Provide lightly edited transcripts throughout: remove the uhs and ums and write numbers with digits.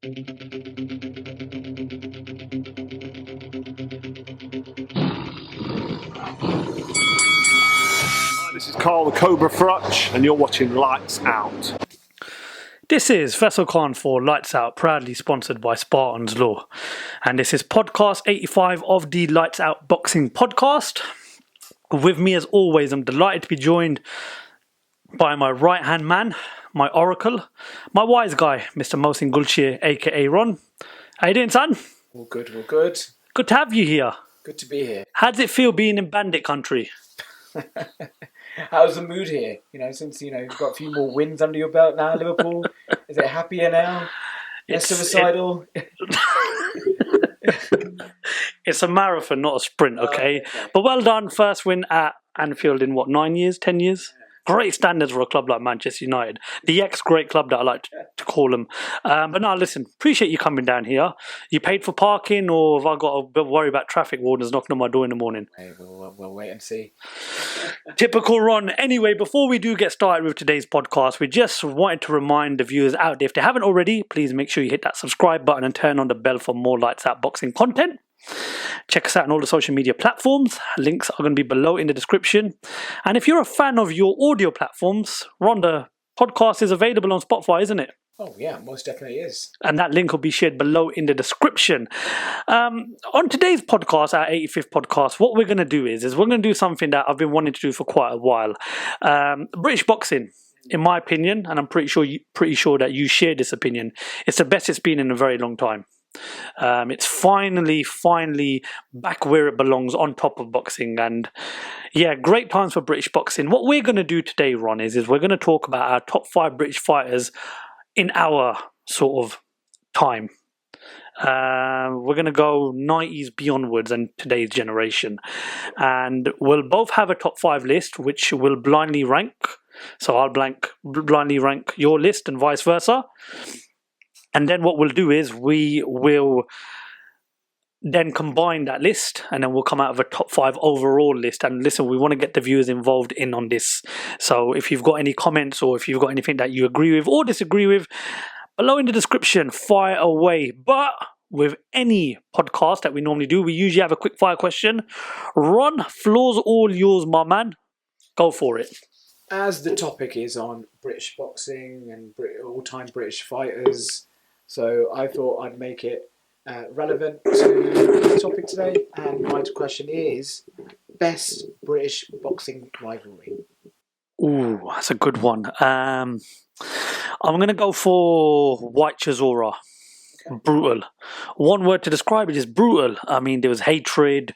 Hi, this is Carl the Cobra Frutch, and you're watching Lights Out. This is Faisal Khan for Lights Out, proudly sponsored by Spartans Law. And this is podcast 85 of the Lights Out Boxing Podcast. With me, as always, I'm delighted to be joined by my right-hand man, my oracle, my wise guy, Mr. Mohsin Gulshir, aka Ron. How you doing, son? All good, all good. Good to have you here. Good to be here. How does it feel being in bandit country? How's the mood here? Since you've got a few more wins under your belt now, Liverpool. Is it happier now? Less suicidal? It's a marathon, not a sprint, okay? But well done, first win at Anfield in 9 years, 10 years? Great standards for a club like Manchester United. The ex-great club that I like to call them. But no, listen, appreciate you coming down here. You paid for parking, or have I got to worry about traffic wardens knocking on my door in the morning? Hey, we'll wait and see. Typical Ron. Anyway, before we do get started with today's podcast, we just wanted to remind the viewers out there, if they haven't already, please make sure you hit that subscribe button and turn on the bell for more Lights Out boxing content. Check us out on all the social media platforms. Links are going to be below in the description. And if you're a fan of your audio platforms, Ron, the podcast is available on Spotify, isn't it? Oh yeah, most definitely is. And that link will be shared below in the description. On today's podcast, our 85th podcast, what we're going to do is we're going to do something that I've been wanting to do for quite a while. British boxing, in my opinion, and I'm pretty sure that you share this opinion, it's the best it's been in a very long time. It's finally back where it belongs, on top of boxing, and yeah, great times for British boxing. What we're going to do today, Ron, is we're going to talk about our top 5 British fighters in our sort of time. We're going to go 90s beyondwards and today's generation, and we'll both have a top 5 list which will blindly rank. So I'll blindly rank your list and vice versa. And then what we'll do is we will then combine that list, and then we'll come out of a top 5 overall list. And listen, we want to get the viewers involved in on this. So if you've got any comments, or if you've got anything that you agree with or disagree with, below in the description, fire away. But with any podcast that we normally do, we usually have a quick fire question. Ron, floor's all yours, my man. Go for it. As the topic is on British boxing and all-time British fighters, so I thought I'd make it relevant to the topic today. And my question is, best British boxing rivalry? Ooh, that's a good one. I'm going to go for White Chisora. Okay. Brutal. One word to describe it is brutal. I mean, there was hatred.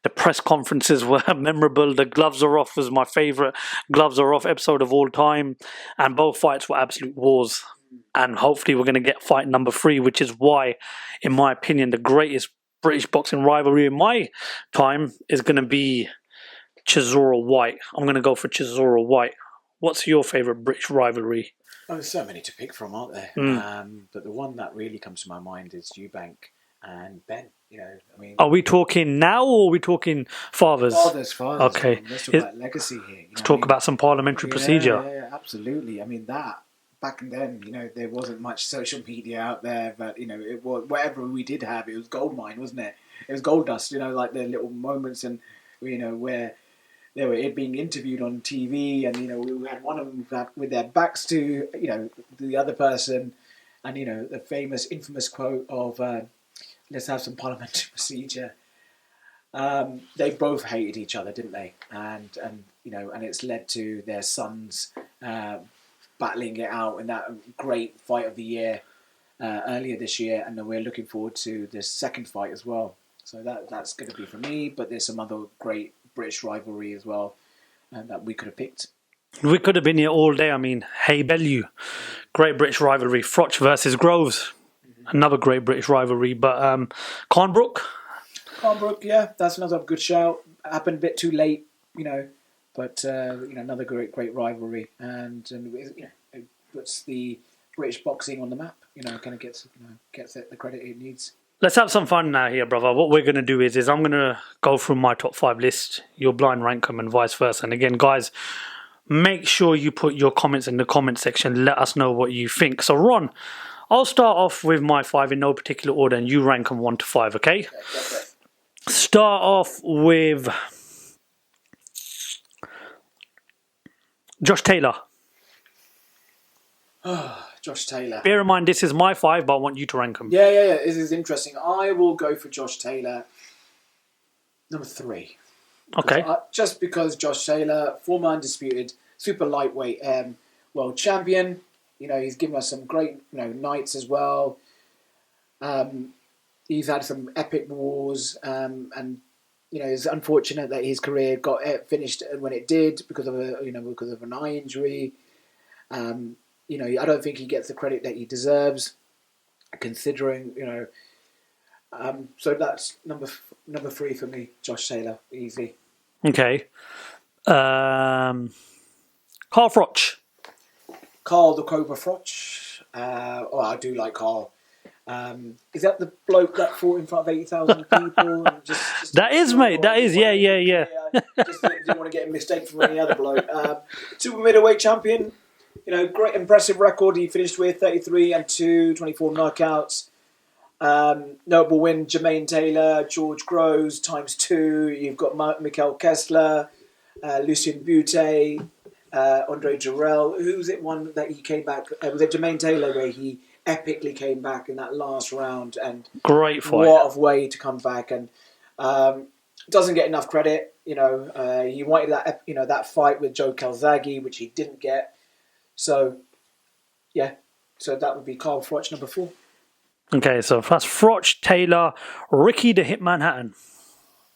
The press conferences were memorable. The Gloves Are Off was my favourite Gloves Are Off episode of all time. And both fights were absolute wars. And hopefully we're going to get fight number 3, which is why, in my opinion, the greatest British boxing rivalry in my time is going to be Chisora White. I'm going to go for Chisora White. What's your favourite British rivalry? Oh, there's so many to pick from, aren't there? But the one that really comes to my mind is Eubank and Ben. Are we talking now, or are we talking fathers? Fathers. Okay. Let's talk about legacy here. Let's talk about some parliamentary procedure. Yeah, absolutely. I mean, that back then, there wasn't much social media out there, but it was, whatever we did have, it was gold mine, wasn't it? It was gold dust. Like the little moments, and where they were being interviewed on TV, and we had one of them with their backs to the other person, and the infamous quote of "Let's have some parliamentary procedure." They both hated each other, didn't they? And it's led to their sons battling it out in that great fight of the year earlier this year, and then we're looking forward to this second fight as well. So that's going to be for me. But there's some other great British rivalry as well that we could have picked. We could have been here all day. I mean, Hey Bellew, great British rivalry. Frotch versus Groves, another great British rivalry. But Cornbrook, yeah, that's another good shout. Happened a bit too late, but another great rivalry, and it puts the British boxing on the map. Kind of gets it the credit it needs. Let's have some fun now here, brother. What we're going to do is I'm going to go through my top 5 list, you'll blind rank them, and vice versa. And again, guys, make sure you put your comments in the comment section. Let us know what you think. So, Ron, I'll start off with my 5 in no particular order, and you rank them 1 to 5. Okay. Okay, go for it. Start off with Josh Taylor. Josh Taylor. Bear in mind, this is my 5, but I want you to rank them. Yeah. This is interesting. I will go for Josh Taylor, number 3. Okay. Just because Josh Taylor, former undisputed super lightweight world champion, he's given us some great nights as well. He's had some epic wars, and it's unfortunate that his career got finished when it did because of an eye injury. I don't think he gets the credit that he deserves, considering so that's number 3 for me, Josh Taylor, easy. Okay. Carl Froch. Carl the Cobra Froch. I do like Carl. Is that the bloke that fought in front of 80,000 people? That is, mate. That is, yeah. Just didn't want to get mistaken for any other bloke. Super middleweight champion. Great impressive record. He finished with 33-2, 24 knockouts. Notable win: Jermaine Taylor, George Groves ×2. You've got Mikhail Kessler, Lucien Butte, Andre Jarrell. Who was it? One that he came back. Was it Jermaine Taylor where he epically came back in that last round and great fight. What a way to come back, and doesn't get enough credit. He wanted that fight with Joe Calzaghe, which he didn't get. So that would be Carl Froch, number 4. Okay, so that's Froch, Taylor, Ricky the Hitman Hatton.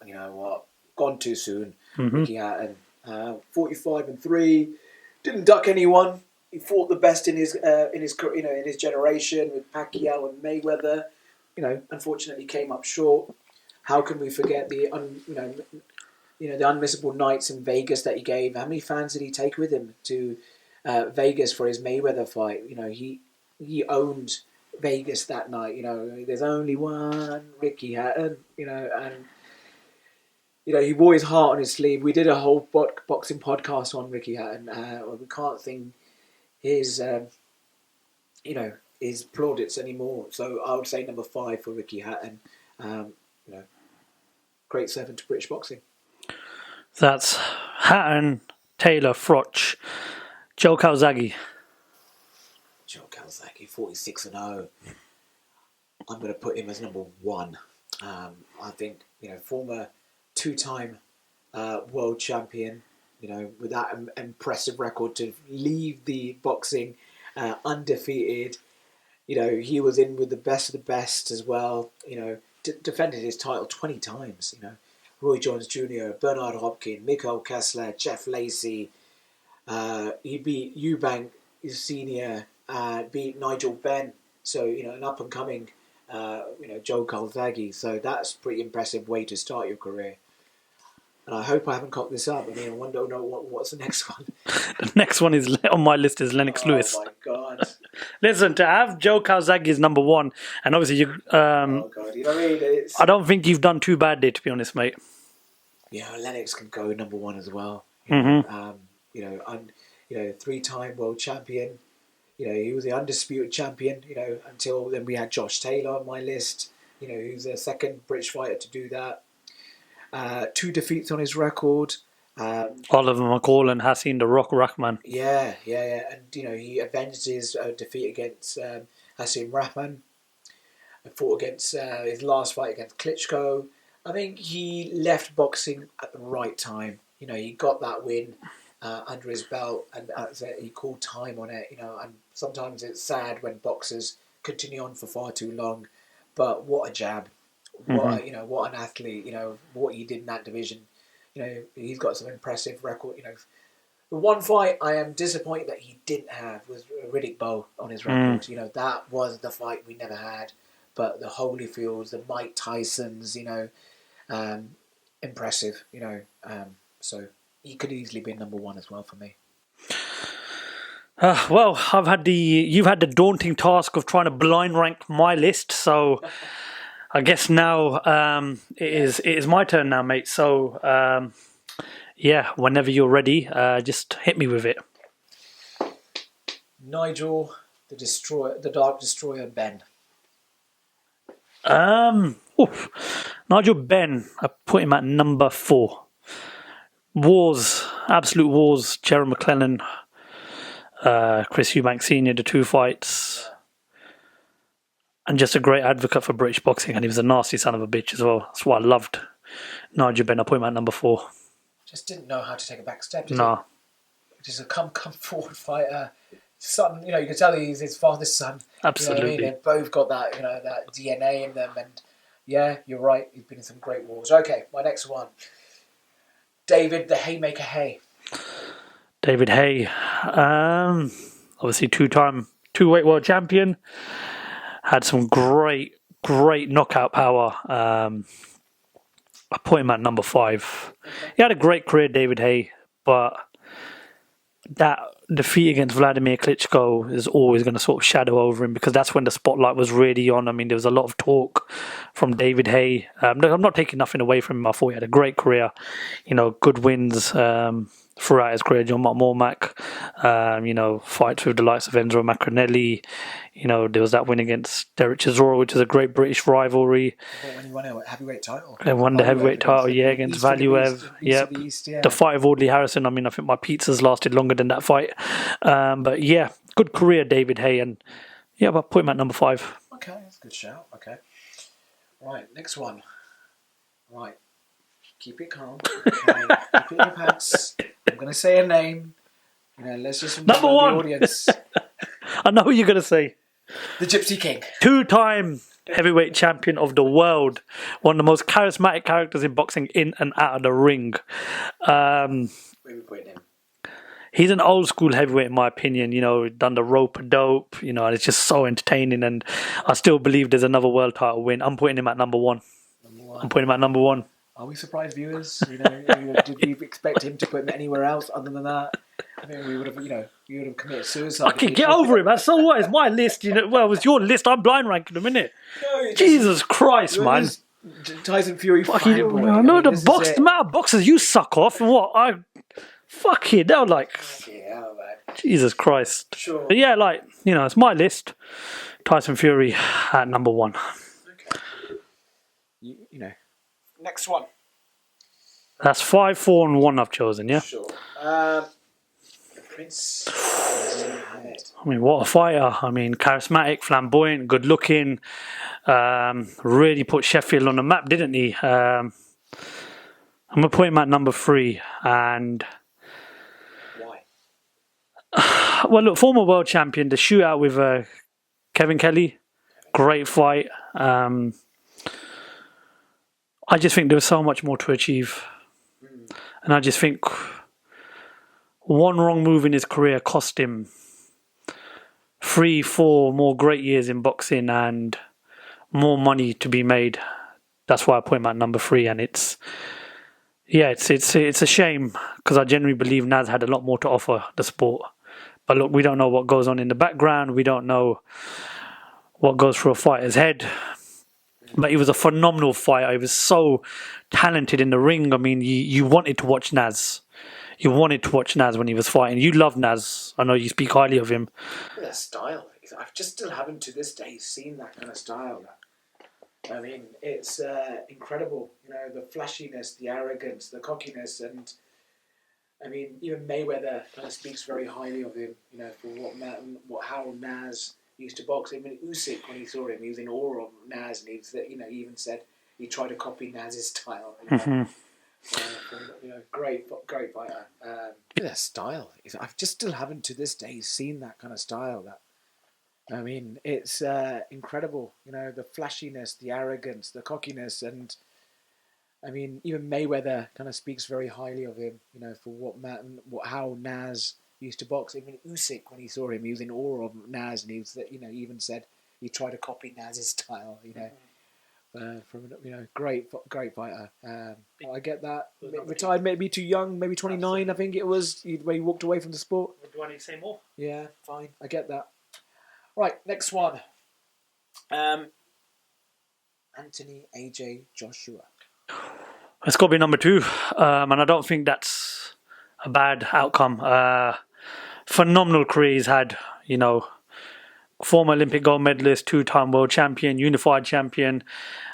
You know what? Gone too soon. Mm-hmm. Ricky Hatton, 45-3, didn't duck anyone. He fought the best in his generation with Pacquiao and Mayweather. Unfortunately came up short. How can we forget the unmissable nights in Vegas that he gave? How many fans did he take with him to Vegas for his Mayweather fight? He owned Vegas that night. There's only one Ricky Hatton. And he wore his heart on his sleeve. We did a whole boxing podcast on Ricky Hatton. We can't sing his his plaudits anymore. So I would say number 5 for Ricky Hatton. Great servant to British boxing. That's Hatton, Taylor, Froch, Joe Calzaghe. Joe Calzaghe, 46-0. I'm going to put him as number 1. I think former 2-time world champion. With that impressive record to leave the boxing undefeated. He was in with the best of the best as well. Defended his title 20 times. Roy Jones Jr., Bernard Hopkins, Mikhail Kessler, Jeff Lacey. He beat Eubank Senior, beat Nigel Benn. So an up and coming, Joe Calzaghe. So that's a pretty impressive way to start your career. And I hope I haven't cocked this up. I wonder what's the next one. The next one is on my list is Lennox Lewis. Oh my God! Listen, to have Joe Calzaghe is number 1, and obviously you. Oh God! You know what I mean? I don't think you've done too bad there, to be honest, mate. Yeah, Lennox can go number 1 as well. Mm-hmm. 3-time world champion. He was the undisputed champion. Until then we had Josh Taylor on my list. Who's the second British fighter to do that. 2 defeats on his record. Oliver McCall and Hassan the Rock Rahman. Yeah. And, he avenged his defeat against Hassan Rahman. And fought against his last fight against Klitschko. I think he left boxing at the right time. He got that win under his belt, and he called time on it. And sometimes it's sad when boxers continue on for far too long. But what a jab! What what an athlete! What he did in that division. He's got some impressive record. The one fight I am disappointed that he didn't have was Riddick Bowe on his record. That was the fight we never had. But the Holyfields, the Mike Tysons, impressive. So he could easily be number 1 as well for me. Well, you've had the daunting task of trying to blind rank my list, so I guess now it is my turn now, mate. So whenever you're ready, just hit me with it. Nigel the Dark Destroyer Ben. Nigel Benn, I put him at number 4. Wars, absolute wars. Gerald McClellan, Chris Eubank Senior, the 2 fights, and just a great advocate for British boxing. And he was a nasty son of a bitch as well. That's what I loved. Nigel Benn, I put him at number 4. Just didn't know how to take a back step. Did Nah. he? Just a come forward fighter. Son, you can tell he's his father's son. Absolutely. You know what I mean? They've both got that, that DNA in them. And yeah, you're right. He's been in some great wars. Okay, my next one. David the Haymaker Hay. David Hay, obviously 2-time 2-weight world champion. Had some great knockout power. I put him at number 5. He had a great career, David Hay, but that defeat against Vladimir Klitschko is always going to sort of shadow over him, because that's when the spotlight was really on. I mean, there was a lot of talk from David Hay. I'm not taking nothing away from him. I thought he had a great career, good wins throughout his career. John McMormack, fights with the likes of Enzo Macronelli. There was that win against Derek Chisora, which is a great British rivalry. When he won a heavyweight title. They won the heavyweight title, against Valuev. Yep. The fight of Audley Harrison, I think my pizzas lasted longer than that fight. But yeah, good career, David Hay. And yeah, I'll put him at number 5. Okay, that's a good shout. Okay. Right, next one. Right. Keep it calm. Okay. Keep it in your pants. I'm going to say a name. Let's just remember Number 1. the audience. I know what you're going to say. The Gypsy King. 2-time heavyweight champion of the world. One of the most charismatic characters in boxing in and out of the ring. Where we putting him? He's an old school heavyweight in my opinion, done the rope-a-dope, and it's just so entertaining, and I still believe there's another world title win. I'm putting him at number 1. I'm putting him at number 1. Are we surprised, viewers? Did we expect him to put him anywhere else other than that? I think we would have committed suicide. Okay, get over it, man. So what? It's my list. Well, it was your list. I'm blind ranking them, innit? No, Jesus Christ, man. Tyson Fury. I know the amount of boxers you suck off. And what? They're like... Yeah, man. Jesus Christ. Sure. But yeah, it's my list. Tyson Fury at number 1. Okay. Next one. That's 5, 4, and 1 I've chosen, yeah? Sure. The Prince. What a fighter. Charismatic, flamboyant, good looking. Really put Sheffield on the map, didn't he? I'm going to put him at number 3. And... Why? Well, look, former world champion, the shootout with Kevin Kelly. Great fight. I just think there was so much more to achieve. And I just think one wrong move in his career cost him 3, 4 more great years in boxing and more money to be made. That's why I put him at number 3. And it's a shame, because I genuinely believe Naz had a lot more to offer the sport. But look, we don't know what goes on in the background. We don't know what goes through a fighter's head. But he was a phenomenal fighter. He was so talented in the ring. You wanted to watch Naz. You wanted to watch Naz when he was fighting. You love Naz. I know you speak highly of him. That style. I just still haven't to this day seen that kind of style. It's incredible. The flashiness, the arrogance, the cockiness, and even Mayweather kind of speaks very highly of him. For how Naz used to box. Even Usyk, when he saw him, he was in awe of Naz, and he even said he tried to copy Naz's style. Great fighter. That style. I just still haven't to this day seen that kind of style. It's incredible. The flashiness, the arrogance, the cockiness, and even Mayweather kind of speaks very highly of him. For how Naz used to box. Even Usyk, when he saw him, he was in awe of Naz, and he even said he tried to copy Naz's style. Great fighter. I get that. Retired, maybe too young, maybe 29. I think it was where he walked away from the sport. Do I need to say more? Yeah, fine. I get that. Right, next one. Anthony AJ Joshua. It's got to be number 2, and I don't think that's a bad outcome. Phenomenal career he's had, former Olympic gold medalist, two-time world champion, unified champion.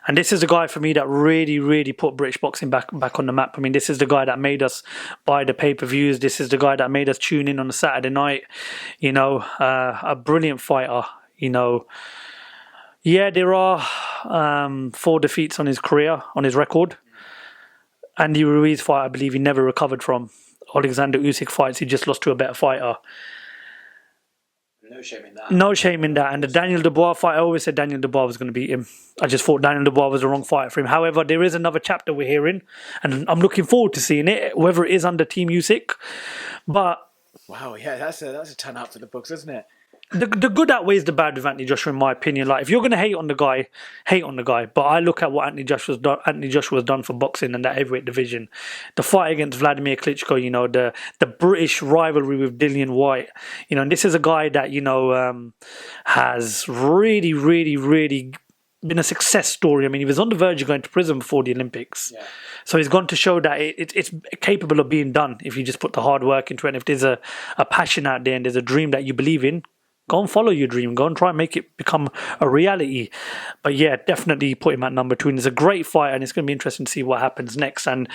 And this is the guy for me that really, really put British boxing back on the map. I mean, this is the guy that made us buy the pay-per-views. This is the guy that made us tune in on a Saturday night. You know, a brilliant fighter. You know, yeah, there are 4 defeats on his career, on his record. Andy Ruiz fight, I believe he never recovered from. Alexander Usyk fights, he just lost to a better fighter. No shame in that. No shame in that. And the Daniel Dubois fight, I always said Daniel Dubois was going to beat him. I just thought Daniel Dubois was the wrong fighter for him. However, there is another chapter we're hearing, and I'm looking forward to seeing it, whether it is under Team Usyk. But wow, yeah, that's a turn out for the books, isn't it? the good outweighs the bad with Anthony Joshua, in my opinion. Like, if you're going to hate on the guy, hate on the guy. But I look at what Anthony Joshua's done for boxing and that heavyweight division. The fight against Vladimir Klitschko, you know, the British rivalry with Dillian White, you know, and this is a guy that, you know, has really, really, really been a success story. I mean, he was on the verge of going to prison before the Olympics. Yeah. So he's gone to show that it's capable of being done if you just put the hard work into it. And if there's a passion out there and there's a dream that you believe in, go and follow your dream. Go and try and make it become a reality. But yeah, definitely put him at number 2. And it's a great fight, and it's going to be interesting to see what happens next. And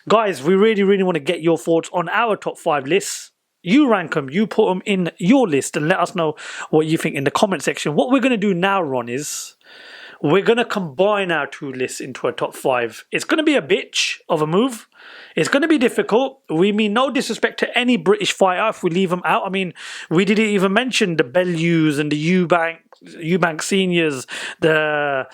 guys, we really, really want to get your thoughts on our top 5 lists. You rank them, you put them in your list, and let us know what you think in the comment section. What we're going to do now, Ron, is we're going to combine our 2 lists into a top 5. It's going to be a bitch of a move. It's going to be difficult. We mean no disrespect to any British fighter if we leave them out. I mean, we didn't even mention the Bellews and the Eubank seniors, the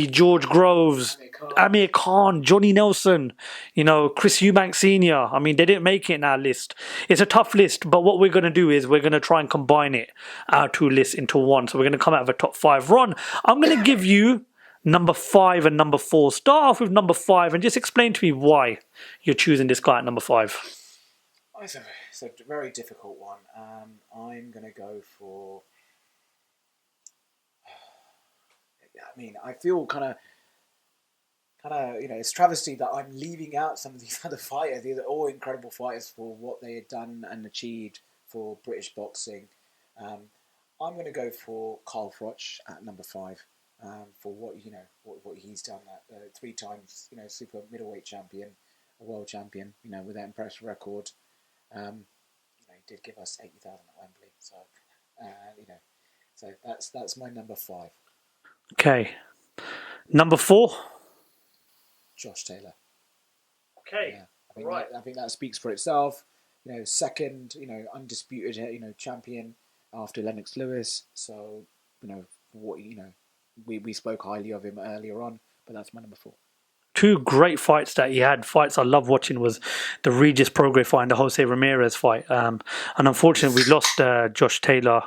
George Groves, Amir Khan, Johnny Nelson, you know, Chris Eubank Sr. I mean, they didn't make it in our list. It's a tough list, but what we're going to do is we're going to try and combine our 2 lists into one. So we're going to come out of a top 5. Ron, I'm going to give you number 5 and number 4. Start off with number 5 and just explain to me why you're choosing this guy at number 5. It's a very difficult one. I'm going to go for... I mean, I feel kind of, you know, it's travesty that I'm leaving out some of these other fighters. These are all incredible fighters for what they had done and achieved for British boxing. I'm going to go for Carl Froch at number 5 for what he's done. 3 times, you know, super middleweight champion, a world champion, you know, with that impressive record. You know, he did give us 80,000 at Wembley. So, you know, so that's my number 5. Okay. Number 4? Josh Taylor. Okay. Yeah, I think that speaks for itself. You know, second, you know, undisputed, you know, champion after Lennox Lewis. So, you know, we spoke highly of him earlier on, but that's my number 4. 2 great fights that he had. Fights I love watching was the Regis Prograis fight and the Jose Ramirez fight. And unfortunately, we lost Josh Taylor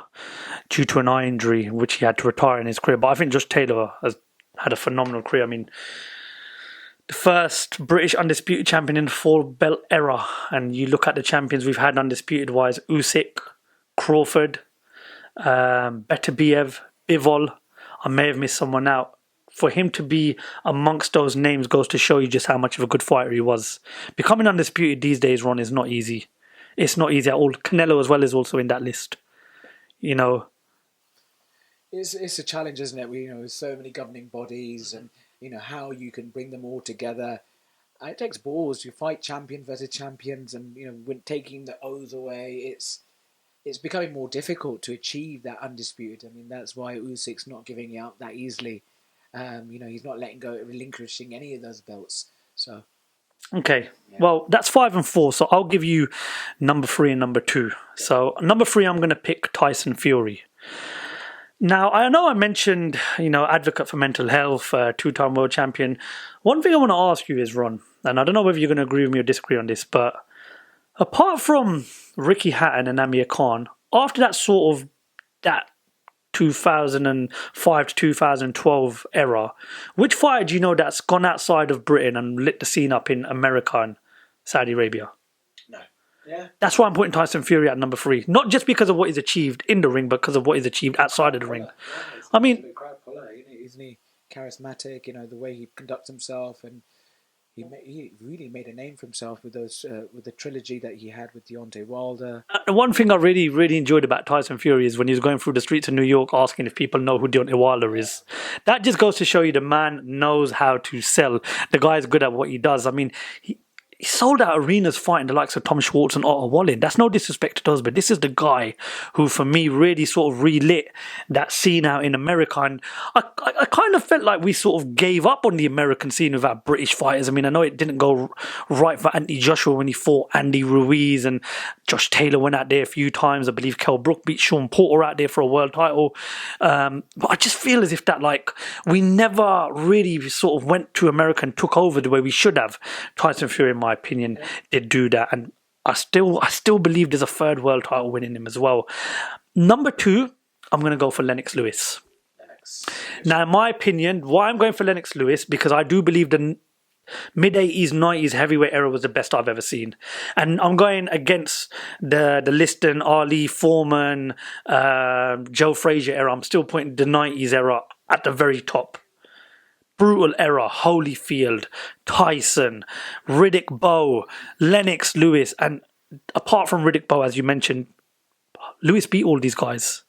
due to an eye injury, which he had to retire in his career. But I think Josh Taylor has had a phenomenal career. I mean, the first British undisputed champion in the 4-belt era. And you look at the champions we've had undisputed-wise, Usyk, Crawford, Beterbiev, Bivol. I may have missed someone out. For him to be amongst those names goes to show you just how much of a good fighter he was. Becoming undisputed these days, Ron, is not easy. It's not easy at all. Canelo as well is also in that list. You know, it's a challenge, isn't it? You know, there's so many governing bodies, and you know how you can bring them all together. It takes balls. You fight champion versus champions, and you know, when taking the O's away, it's becoming more difficult to achieve that undisputed. I mean, that's why Usyk's not giving out that easily. You know, he's not letting go, relinquishing any of those belts. So, okay, yeah. Well, that's 5 and 4. So I'll give you number 3 and number 2. So number 3, I'm going to pick Tyson Fury. Now, I know I mentioned, you know, advocate for mental health, 2-time world champion. One thing I want to ask you is, Ron, and I don't know whether you're going to agree with me or disagree on this, but apart from Ricky Hatton and Amir Khan, after that sort of that 2005 to 2012 era, which fighter do you know that's gone outside of Britain and lit the scene up in America and Saudi Arabia? No. Yeah. That's why I'm putting Tyson Fury at number 3. Not just because of what he's achieved in the ring, but because of what he's achieved outside of the ring. Yeah, I mean, crowd puller, isn't he? Charismatic, you know, the way he conducts himself, and he really made a name for himself with those with the trilogy that he had with Deontay Wilder. The one thing I really, really enjoyed about Tyson Fury is when he was going through the streets of New York asking if people know who Deontay Wilder is. That just goes to show you the man knows how to sell. The guy is good at what he does. I mean, he sold out arenas fighting the likes of Tom Schwartz and Otto Wallin. That's no disrespect to those, but this is the guy who, for me, really sort of relit that scene out in America. And I kind of felt like we sort of gave up on the American scene with our British fighters. I mean, I know it didn't go right for Anthony Joshua when he fought Andy Ruiz, and Josh Taylor went out there a few times. I believe Kell Brook beat Sean Porter out there for a world title. But I just feel as if that, like, we never really sort of went to America and took over the way we should have. Tyson Fury, in my opinion, did do that, and I still believe there's a third world title winning him as well. Number 2, I'm going to go for Lennox Lewis. Now, in my opinion, why I'm going for Lennox Lewis, because I do believe the mid-80s, 90s heavyweight era was the best I've ever seen. And I'm going against the Liston, Ali, Foreman, Joe Frazier era. I'm still putting the 90s era at the very top. Brutal era, Holyfield, Tyson, Riddick Bowe, Lennox Lewis, and apart from Riddick Bowe, as you mentioned, Lewis beat all these guys.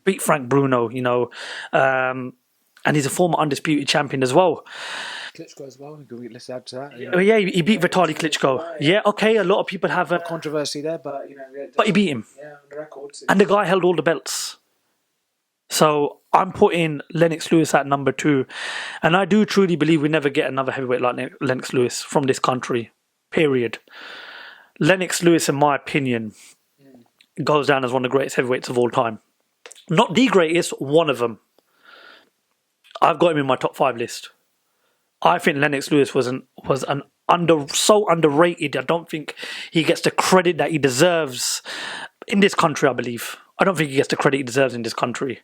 Beat Frank Bruno, you know, and he's a former undisputed champion as well. Klitschko as well. Let's add to that. Yeah, he beat Vitaly Klitschko. Yeah, okay, a lot of people have a controversy there, but you know, but he beat him. Yeah, on the records. And the guy held all the belts. So I'm putting Lennox Lewis at number 2. And I do truly believe we never get another heavyweight like Lennox Lewis from this country. Period. Lennox Lewis, in my opinion, goes down as one of the greatest heavyweights of all time. Not the greatest, one of them. I've got him in my top 5 list. I think Lennox Lewis was so underrated. I don't think he gets the credit that he deserves in this country, I believe. I don't think he gets the credit he deserves in this country.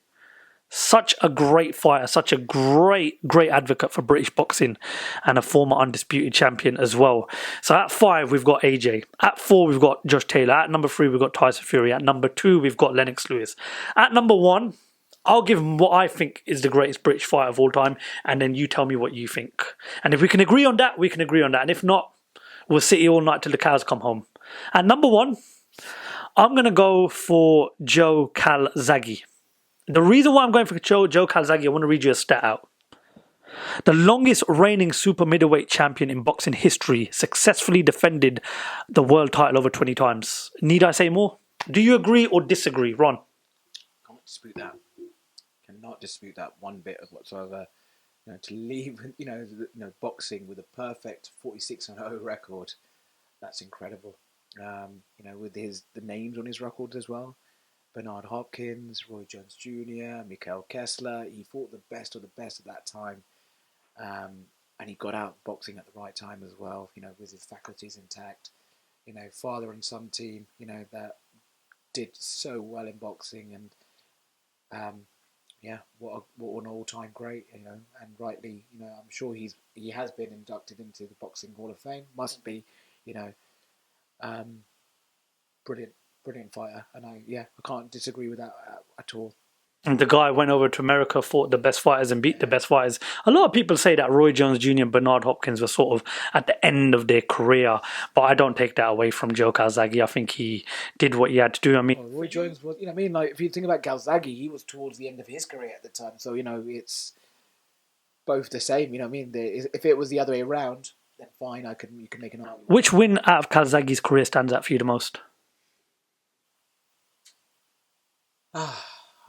Such a great fighter, such a great advocate for British boxing, and a former undisputed champion as well. So at 5, we've got AJ. At 4, we've got Josh Taylor. At number 3, we've got Tyson Fury. At number 2, we've got Lennox Lewis. At number 1, I'll give him what I think is the greatest British fighter of all time, and then you tell me what you think. And if we can agree on that, we can agree on that. And if not, we'll sit here all night till the cows come home. At number 1, I'm going to go for Joe Calzaghe. The reason why I'm going for Joe Calzaghe, I want to read you a stat out. The longest reigning super middleweight champion in boxing history successfully defended the world title over 20 times. Need I say more? Do you agree or disagree, Ron? Can't dispute that. Cannot dispute that one bit of whatsoever. You know, to leave, boxing with a perfect 46-0 record, that's incredible. You know, with the names on his record as well. Bernard Hopkins, Roy Jones Jr., Mikhail Kessler. He fought the best of the best at that time. And he got out boxing at the right time as well, you know, with his faculties intact. You know, father and son team, you know, that did so well in boxing. And, what an all-time great, you know, and rightly, you know, I'm sure he has been inducted into the Boxing Hall of Fame. Must be, you know, brilliant fighter, and I can't disagree with that at all. And the guy went over to America, fought the best fighters and beat the best fighters. A lot of people say that Roy Jones Jr. and Bernard Hopkins were sort of at the end of their career, but I don't take that away from Joe Calzaghe. I think he did what he had to do. I mean, Roy Jones was, you know, I mean, like if you think about Calzaghe, he was towards the end of his career at the time, so you know it's both the same. You know, what I mean, if it was the other way around, then fine, you can make an argument. Which win out of Calzaghe's career stands out for you the most? I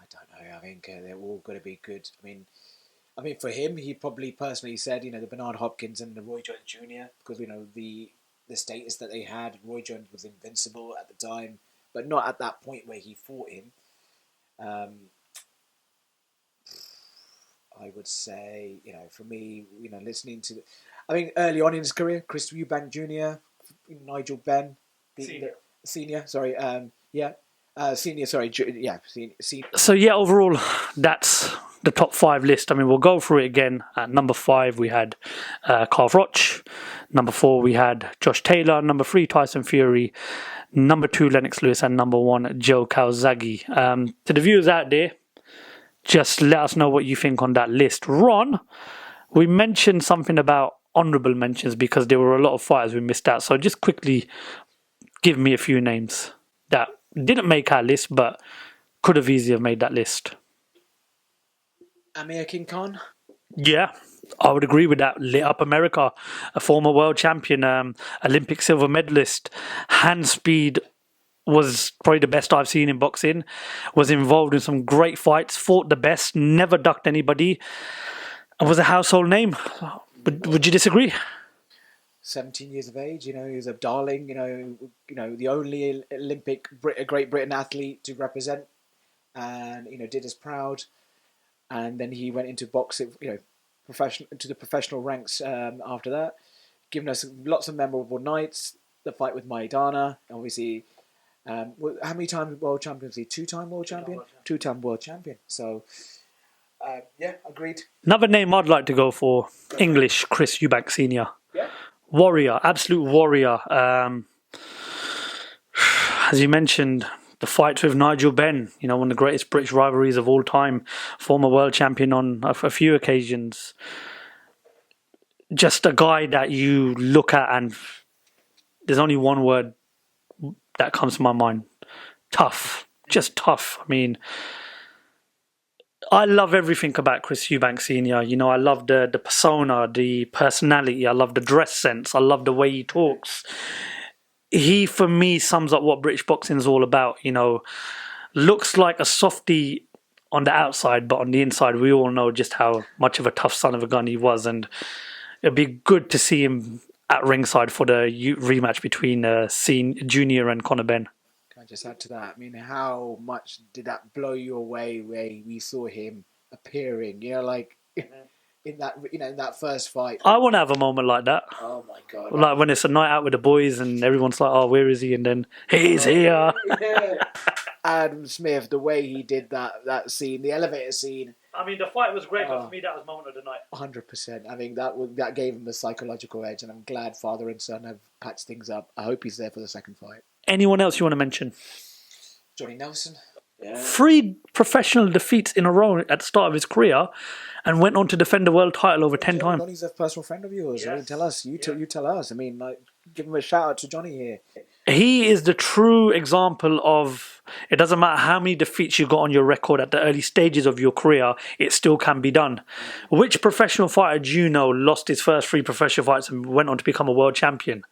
don't know. I think they're all going to be good. I mean, for him, he probably personally said, you know, the Bernard Hopkins and the Roy Jones Jr. because you know the status that they had. Roy Jones was invincible at the time, but not at that point where he fought him. I would say, you know, for me, you know, listening to, early on in his career, Chris Eubank Jr., Nigel Benn, senior. Sorry, senior. So yeah, overall, that's the top 5 list. I mean, we'll go through it again. At number 5, we had Carl Froch. Number 4, we had Josh Taylor. Number 3, Tyson Fury. Number 2, Lennox Lewis. And number 1, Joe Calzaghe. To the viewers out there, just let us know what you think on that list. Ron, we mentioned something about honourable mentions because there were a lot of fighters we missed out. So just quickly give me a few names that didn't make our list but could have easily have made that list. Amir King Khan. Yeah, I would agree with that. Lit up America, a former world champion, Olympic silver medalist. Hand speed was probably the best I've seen in boxing. Was involved in some great fights, fought the best, never ducked anybody, and was a household name. Would you disagree? 17 years of age, he was a darling, the only Great Britain athlete to represent, and did us proud. And then he went into boxing, into the professional ranks after that, giving us lots of memorable nights. The fight with Maidana, obviously. How many times world champion was he? 2-time world champion? 2-time world champion. So, agreed. Another name I'd like to go for, English, Chris Eubank Sr. Yeah. Warrior, absolute warrior. As you mentioned, the fight with Nigel Benn, one of the greatest British rivalries of all time, former world champion on a few occasions. Just a guy that you look at and there's only one word that comes to my mind. Tough. Just tough. I mean, I love everything about Chris Eubank Sr. I love the persona, the personality. I love the dress sense. I love the way he talks. He, for me, sums up what British boxing is all about. Looks like a softie on the outside, but on the inside, we all know just how much of a tough son of a gun he was. And it'd be good to see him at ringside for the rematch between Junior and Conor Benn. Can I just add to that? I mean, how much did that blow you away where we saw him appearing? In that first fight. I want to have a moment like that. Oh my God! Like when it's a night out with the boys and everyone's like, "Oh, where is he?" And then he's here. Yeah. Adam Smith, the way he did that scene, the elevator scene. I mean, the fight was great, but for me, that was moment of the night. 100%. I think that gave him the psychological edge, and I'm glad father and son have patched things up. I hope he's there for the second fight. Anyone else you want to mention? Johnny Nelson. Yeah. 3 professional defeats in a row at the start of his career, and went on to defend the world title over 10 times. Johnny's a personal friend of yours. Yes. I mean, tell us. You tell us. I mean, give him a shout out to Johnny here. He is the true example of, it doesn't matter how many defeats you got on your record at the early stages of your career, it still can be done. Which professional fighter do you know lost his first 3 professional fights and went on to become a world champion?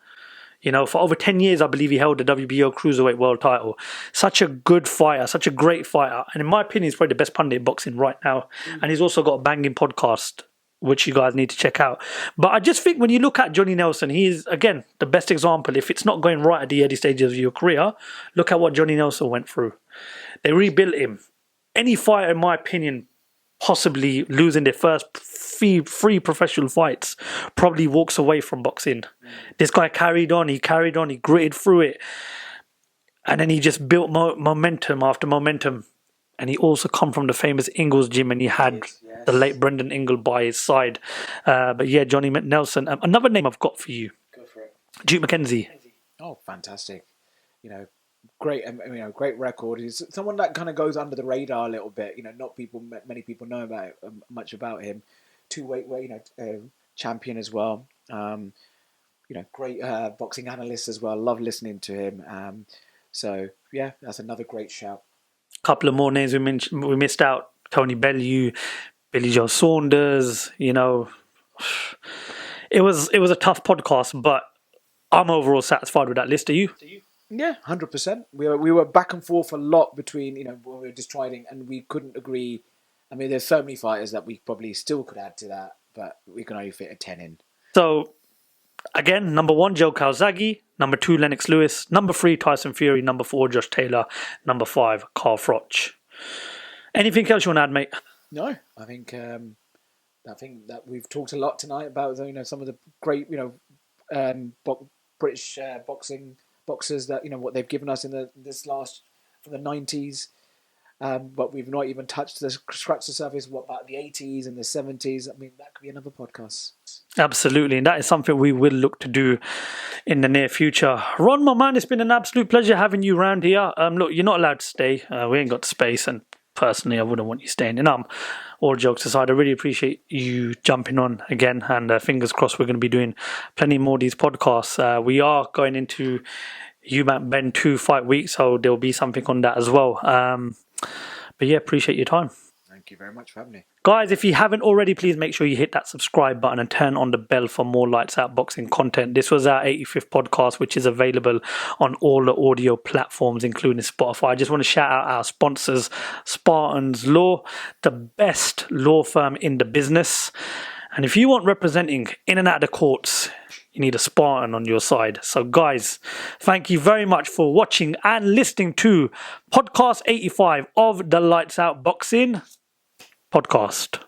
For over 10 years, I believe he held the WBO Cruiserweight World title. Such a good fighter, such a great fighter. And in my opinion, he's probably the best pundit in boxing right now. And he's also got a banging podcast, which you guys need to check out. But I just think when you look at Johnny Nelson, he is, again, the best example. If it's not going right at the early stages of your career, look at what Johnny Nelson went through. They rebuilt him. Any fighter, in my opinion, possibly losing their first 3 professional fights, probably walks away from boxing. This guy carried on, he gritted through it. And then he just built momentum after momentum. And he also come from the famous Ingles gym, and he had the late Brendan Ingle by his side. But yeah, Johnny Nelson. Another name I've got for you. Go for it. Duke McKenzie. Oh, fantastic. Great, great record. He's someone that kind of goes under the radar a little bit. Not many people know much about him. 2-weight, champion as well. Great boxing analyst as well. Love listening to him. So yeah, that's another great shout. Couple of more names we missed out. Tony Bellew, Billy Joe Saunders. It was a tough podcast, but I'm overall satisfied with that list. Are you? Yeah, 100%. We were back and forth a lot between when we were just trying, and we couldn't agree. I mean, there's so many fighters that we probably still could add to that, but we can only fit a 10 in. So again, number 1, Joe Calzaghe. Number 2, Lennox Lewis. Number 3, Tyson Fury. Number 4, Josh Taylor. Number 5, Carl Froch. Anything else you want to add, mate? No, I think that we've talked a lot tonight about some of the great British boxers that what they've given us in this last from the 90s. But we've not even scratched the surface. What about the 80s and the 70s? I mean, that could be another podcast. Absolutely, and that is something we will look to do in the near future. Ron, my man, it's been an absolute pleasure having you around here. Look, you're not allowed to stay. We ain't got the space, and personally, I wouldn't want you staying in. All jokes aside, I really appreciate you jumping on again, and fingers crossed we're going to be doing plenty more of these podcasts. We are going into Eubank Ben 2 fight week, so there'll be something on that as well. But yeah, appreciate your time. Thank you very much for having me. Guys, if you haven't already, please make sure you hit that subscribe button and turn on the bell for more Lights Out Boxing content. This was our 85th podcast, which is available on all the audio platforms, including Spotify. I just want to shout out our sponsors, Spartans Law, the best law firm in the business. And if you want representing in and out of the courts, you need a Spartan on your side. So guys, thank you very much for watching and listening to podcast 85 of the Lights Out Boxing podcast.